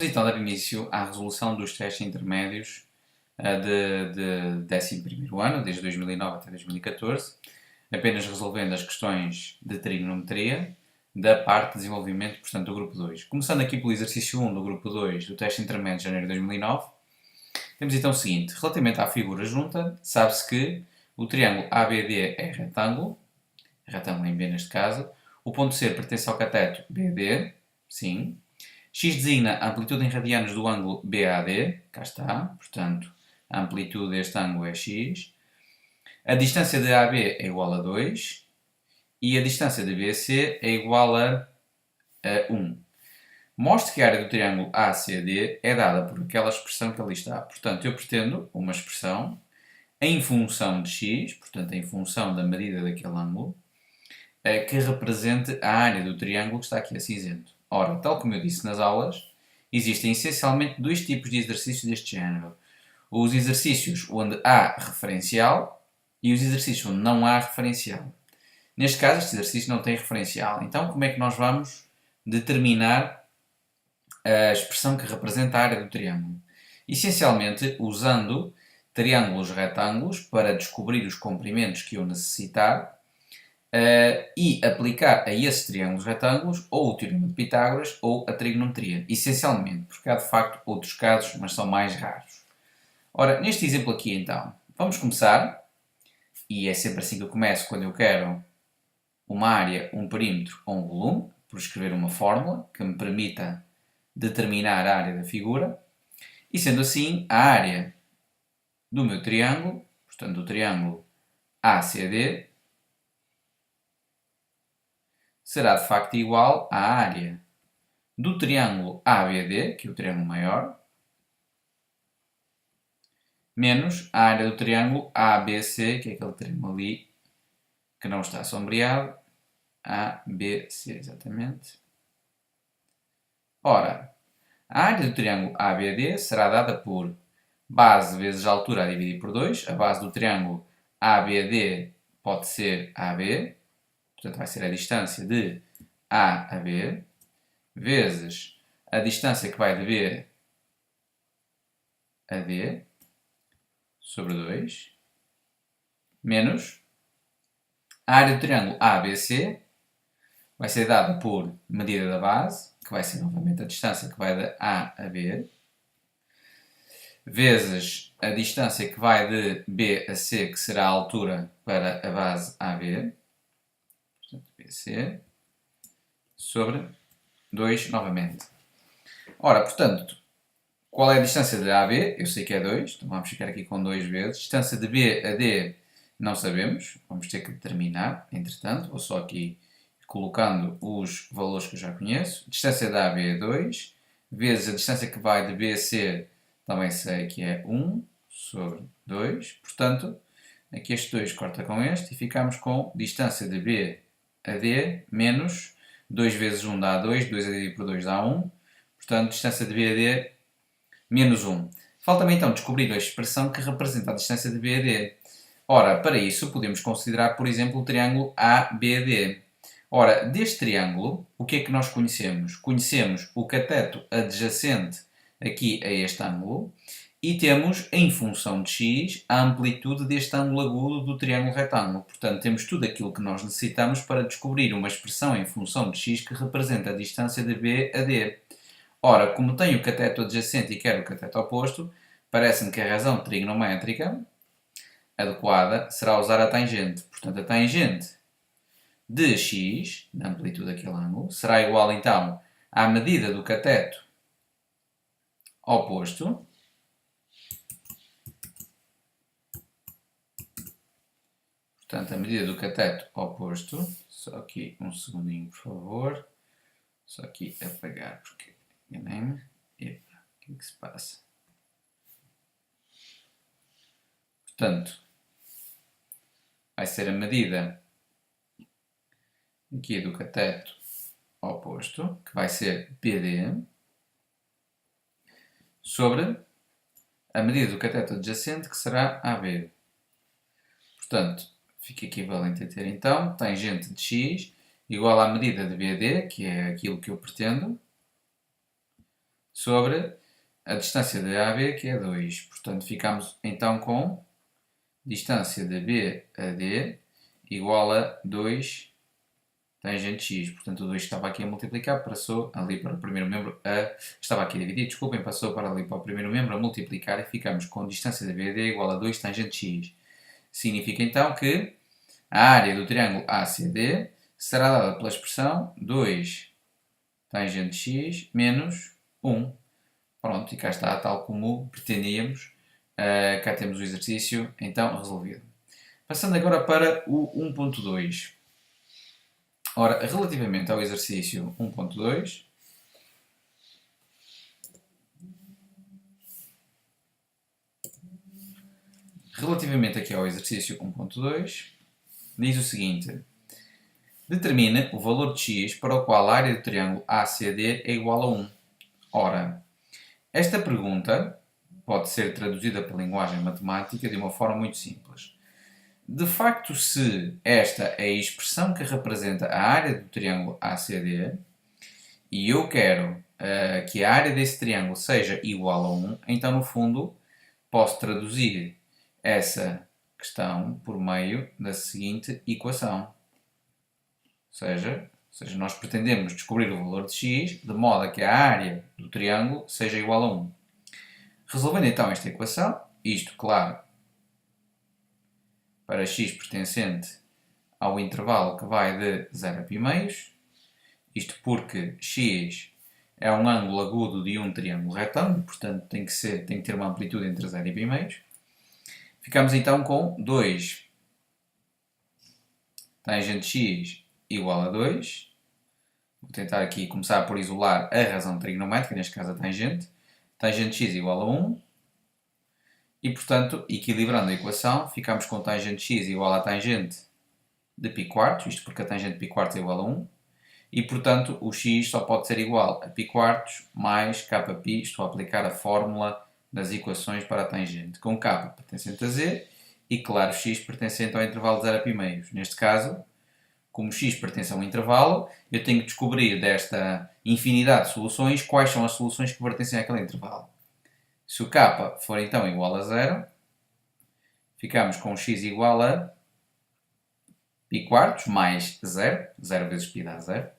Então, dar início à resolução dos testes intermédios de 11º ano, desde 2009 até 2014, apenas resolvendo as questões de trigonometria da parte de desenvolvimento, portanto, do grupo 2. Começando aqui pelo exercício 1 do grupo 2 do teste intermédio de janeiro de 2009, temos então o seguinte: relativamente à figura junta, sabe-se que o triângulo ABD é retângulo em B neste caso, o ponto C pertence ao cateto BD, sim. X designa a amplitude em radianos do ângulo BAD, cá está, portanto, a amplitude deste ângulo é x. A distância de AB é igual a 2 e a distância de BC é igual a 1. Mostre que a área do triângulo ACD é dada por aquela expressão que ali está. Portanto, eu pretendo uma expressão em função de x, portanto, em função da medida daquele ângulo, que represente a área do triângulo que está aqui a cinzento. Ora, tal como eu disse nas aulas, existem essencialmente dois tipos de exercícios deste género. Os exercícios onde há referencial e os exercícios onde não há referencial. Neste caso, este exercício não tem referencial. Então, como é que nós vamos determinar a expressão que representa a área do triângulo? Essencialmente, usando triângulos retângulos para descobrir os comprimentos que eu necessitar e aplicar a esses triângulos retângulos ou o teorema de Pitágoras ou a trigonometria. Essencialmente, porque há de facto outros casos, mas são mais raros. Ora, neste exemplo aqui então, vamos começar, e é sempre assim que eu começo quando eu quero uma área, um perímetro ou um volume, por escrever uma fórmula que me permita determinar a área da figura. E sendo assim, a área do meu triângulo, portanto do triângulo ACD, será de facto igual à área do triângulo ABD, que é o triângulo maior, menos a área do triângulo ABC, que é aquele triângulo ali que não está sombreado, ABC, exatamente. Ora, a área do triângulo ABD será dada por base vezes a altura a dividir por 2. A base do triângulo ABD pode ser AB, portanto vai ser a distância de A a B, vezes a distância que vai de B a D, sobre 2, menos a área do triângulo ABC, vai ser dada por medida da base, que vai ser novamente a distância que vai de A a B, vezes a distância que vai de B a C, que será a altura para a base AB, portanto BC, sobre 2 novamente. Ora, portanto, qual é a distância de A a B? Eu sei que é 2, então vamos ficar aqui com 2 vezes. Distância de B a D não sabemos, vamos ter que determinar, entretanto, vou só aqui colocando os valores que eu já conheço. Distância da AB é 2, vezes a distância que vai de B a C, também sei que é 1 sobre 2. Portanto, aqui este 2 corta com este e ficamos com distância de B a D menos 2 vezes 1 dá 2, 2 a dividir por 2 dá 1. Portanto, distância de B a D menos 1. Falta-me então descobrir a expressão que representa a distância de B a D. Ora, para isso podemos considerar, por exemplo, o triângulo ABD. Ora, deste triângulo, o que é que nós conhecemos? Conhecemos o cateto adjacente aqui a este ângulo e temos, em função de x, a amplitude deste ângulo agudo do triângulo retângulo. Portanto, temos tudo aquilo que nós necessitamos para descobrir uma expressão em função de x que representa a distância de B a D. Ora, como tenho o cateto adjacente e quero o cateto oposto, parece-me que a razão trigonométrica adequada será usar a tangente. Portanto, a tangente de x, na amplitude daquele ângulo, será igual então à medida do cateto oposto, portanto, a medida do cateto oposto, só aqui um segundinho, por favor, só aqui apagar, porque enganei-me. Epa, o que é que se passa? Portanto, vai ser a medida aqui do cateto oposto, que vai ser BD, sobre a medida do cateto adjacente, que será AB. Portanto, fica equivalente a ter então tangente de x igual à medida de BD, que é aquilo que eu pretendo, sobre a distância de AB, que é 2. Portanto, ficamos então com distância de B a D igual a 2 tangente x. Portanto, o 2 que estava aqui a multiplicar passou ali para o primeiro membro a... Estava aqui a dividir, desculpem, passou para ali para o primeiro membro a multiplicar e ficamos com distância de BD igual a 2 tangente x. Significa então que a área do triângulo ACD será dada pela expressão 2 tangente x menos 1. Pronto, e cá está, tal como pretendíamos. Cá temos o exercício então resolvido. Passando agora para o 1.2. Ora, relativamente ao exercício 1.2, relativamente aqui ao exercício 1.2, diz o seguinte: determine o valor de x para o qual a área do triângulo ACD é igual a 1. Ora, esta pergunta pode ser traduzida para a linguagem matemática de uma forma muito simples. De facto, se esta é a expressão que representa a área do triângulo ACD e eu quero que a área desse triângulo seja igual a 1, então, no fundo, posso traduzir essa questão por meio da seguinte equação. Ou seja, nós pretendemos descobrir o valor de x de modo a que a área do triângulo seja igual a 1. Resolvendo então esta equação, isto, claro, para x pertencente ao intervalo que vai de 0 a π, isto porque x é um ângulo agudo de um triângulo retângulo, portanto tem que ter uma amplitude entre 0 e π. Ficamos então com 2 tangente x igual a 2. Vou tentar aqui começar por isolar a razão trigonométrica, neste caso a tangente. Tangente x igual a 1. E, portanto, equilibrando a equação, ficamos com tangente x igual a tangente de π quartos, isto porque a tangente de π quartos é igual a 1. E, portanto, o x só pode ser igual a π quartos mais kπ. Estou a aplicar a fórmula das equações para a tangente, com k pertencente a z e, claro, x pertencente ao intervalo de 0 a π meios. Neste caso, como x pertence a um intervalo, eu tenho que descobrir desta infinidade de soluções quais são as soluções que pertencem àquele intervalo. Se o k for então igual a 0, ficamos com x igual a π quartos mais 0. 0 vezes π dá 0.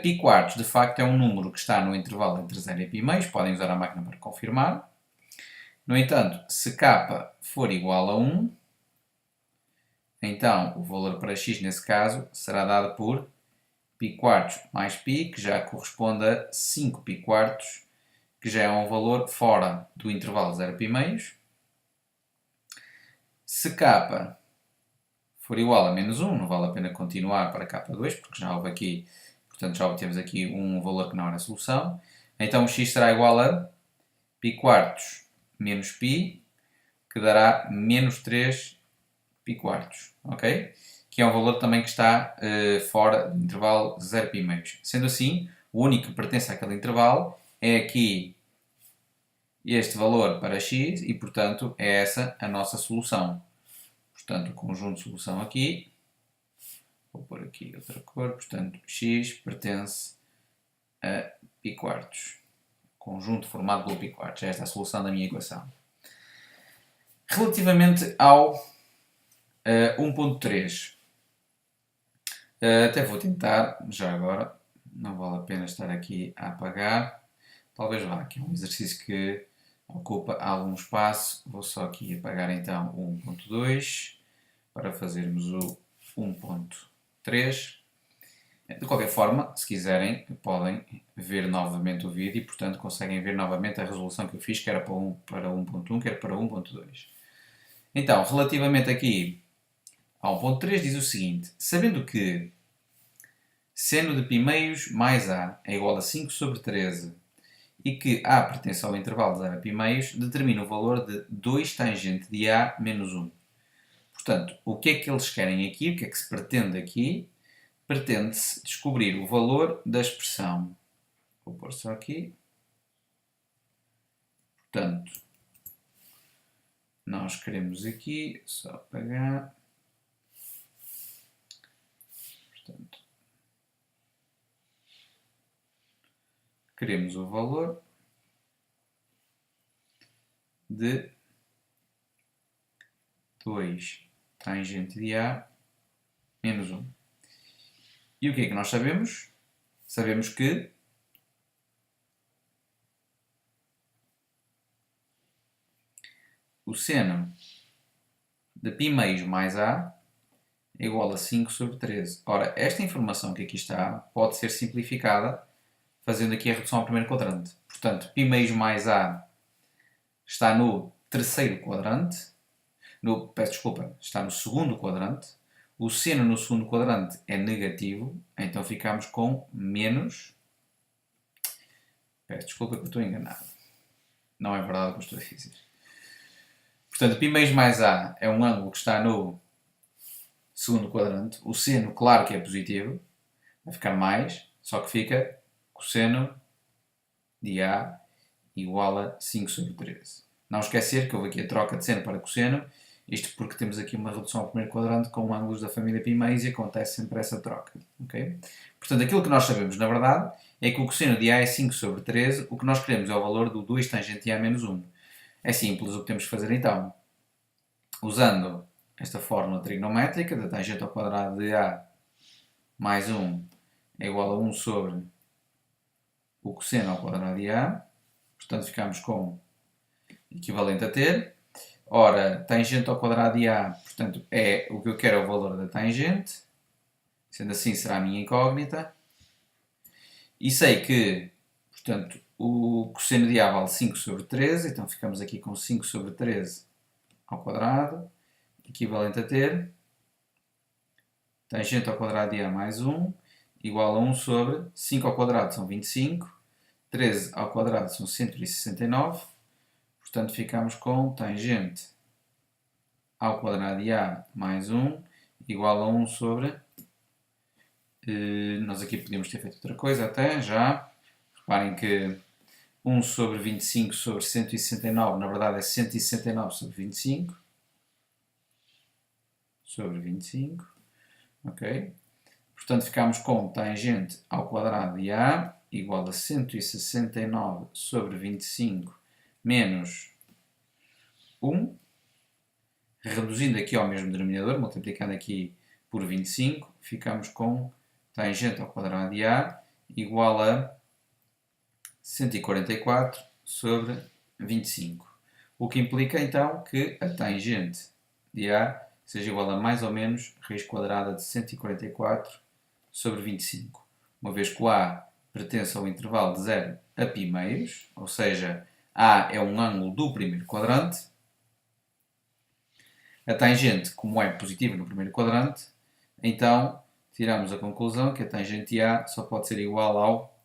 Π quartos, de facto, é um número que está no intervalo entre 0 e π meios. Podem usar a máquina para confirmar. No entanto, se k for igual a 1, então o valor para x, nesse caso, será dado por π quartos mais π, que já corresponde a 5 π quartos, que já é um valor fora do intervalo 0 a π meios. Se k for igual a menos 1, não vale a pena continuar para k2, porque já houve aqui, portanto já obtemos aqui um valor que não era solução. Então o x será igual a π quartos menos π, que dará menos 3 π quartos, ok? Que é um valor também que está fora do intervalo 0 π meios. Sendo assim, o único que pertence àquele intervalo é aqui este valor para x e, portanto, é essa a nossa solução. Portanto, o conjunto de solução aqui, vou pôr aqui outra cor, portanto, x pertence a π quartos. Conjunto formado pelo π quartos. Esta é a solução da minha equação. Relativamente ao 1.3, até vou tentar, já agora, não vale a pena estar aqui a apagar. Talvez vá, aqui é um exercício que ocupa algum espaço. Vou só aqui apagar então o 1.2 para fazermos o 1.3. De qualquer forma, se quiserem, podem ver novamente o vídeo e, portanto, conseguem ver novamente a resolução que eu fiz, quer para 1.1, quer para 1.2. Então, relativamente aqui ao 1.3, diz o seguinte: sabendo que seno de π meios mais a é igual a 5 sobre 13 e que a pertence ao intervalo de 0 a π meios, determina o valor de 2 tangente de a menos 1. Portanto, o que é que eles querem aqui? O que é que se pretende aqui? Pretende-se descobrir o valor da expressão. Vou pôr só aqui. Portanto, nós queremos aqui, só apagar. Portanto, queremos o valor de 2 tangente de A menos 1. E o que é que nós sabemos? Sabemos que o seno de π meios mais A é igual a 5 sobre 13. Ora, esta informação que aqui está pode ser simplificada fazendo aqui a redução ao primeiro quadrante. Portanto, π meios mais A está no terceiro quadrante. Peço desculpa, está no segundo quadrante. O seno no segundo quadrante é negativo, então ficamos com menos... Peço desculpa que eu estou enganado. Não é verdade o que eu estou a dizer. Portanto, π meios mais A é um ângulo que está no segundo quadrante. O seno, claro que é positivo, vai ficar mais, só que fica cosseno de A igual a 5 sobre 13. Não esquecer que houve aqui a troca de seno para cosseno, isto porque temos aqui uma redução ao primeiro quadrante com ângulos da família π meios e acontece sempre essa troca. Okay? Portanto, aquilo que nós sabemos, na verdade, é que o cosseno de A é 5 sobre 13, o que nós queremos é o valor do 2 tangente de A menos 1. É simples, o que temos que fazer então, usando esta fórmula trigonométrica da tangente ao quadrado de A mais 1 é igual a 1 sobre o cosseno ao quadrado de A, portanto ficamos com equivalente a ter. Ora, tangente ao quadrado de A, portanto, é o que eu quero é o valor da tangente, sendo assim será a minha incógnita. E sei que, portanto, o cosseno de A vale 5 sobre 13, então ficamos aqui com 5 sobre 13 ao quadrado, equivalente a ter tangente ao quadrado de A mais 1, igual a 1 sobre 5 ao quadrado são 25, 13 ao quadrado são 169, portanto ficamos com tangente ao quadrado de A mais 1 igual a 1 sobre... nós aqui podíamos ter feito outra coisa até, já. Reparem que 1 sobre 25 sobre 169, na verdade é 169 sobre 25. Sobre 25. Ok? Portanto, ficamos com tangente ao quadrado de A igual a 169 sobre 25 menos 1. Reduzindo aqui ao mesmo denominador, multiplicando aqui por 25, ficamos com tangente ao quadrado de A igual a 144 sobre 25. O que implica então que a tangente de A seja igual a mais ou menos raiz quadrada de 144 sobre 25. Uma vez que o A pertence ao intervalo de 0 a π meios, ou seja, A é um ângulo do primeiro quadrante. A tangente, como é positiva no primeiro quadrante, então tiramos a conclusão que a tangente de A só pode ser igual ao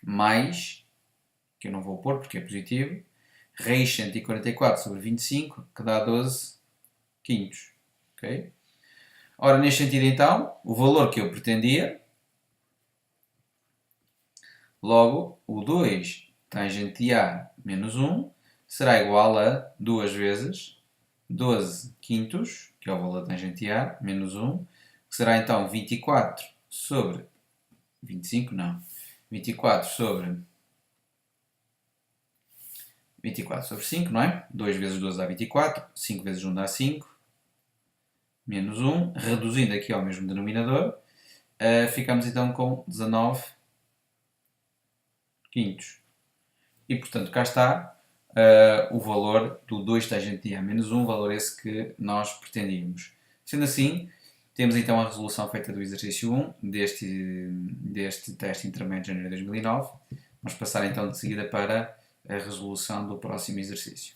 mais, que eu não vou pôr porque é positivo, raiz 144 sobre 25, que dá 12 quintos. Okay? Ora, neste sentido então, o valor que eu pretendia, logo, o 2 tangente de A menos 1 será igual a 2 vezes 12 quintos, que é o valor da tangente de A, menos 1, que será então 24 sobre 25, não, 24 sobre 5, não é? 2 vezes 12 dá 24, 5 vezes 1 dá 5, menos 1, reduzindo aqui ao mesmo denominador, ficamos então com 19 quintos. E portanto cá está o valor do 2 tangente de A menos 1, valor esse que nós pretendíamos. Sendo assim, temos então a resolução feita do exercício 1 deste teste intermédio de janeiro de 2009. Vamos passar então de seguida para a resolução do próximo exercício.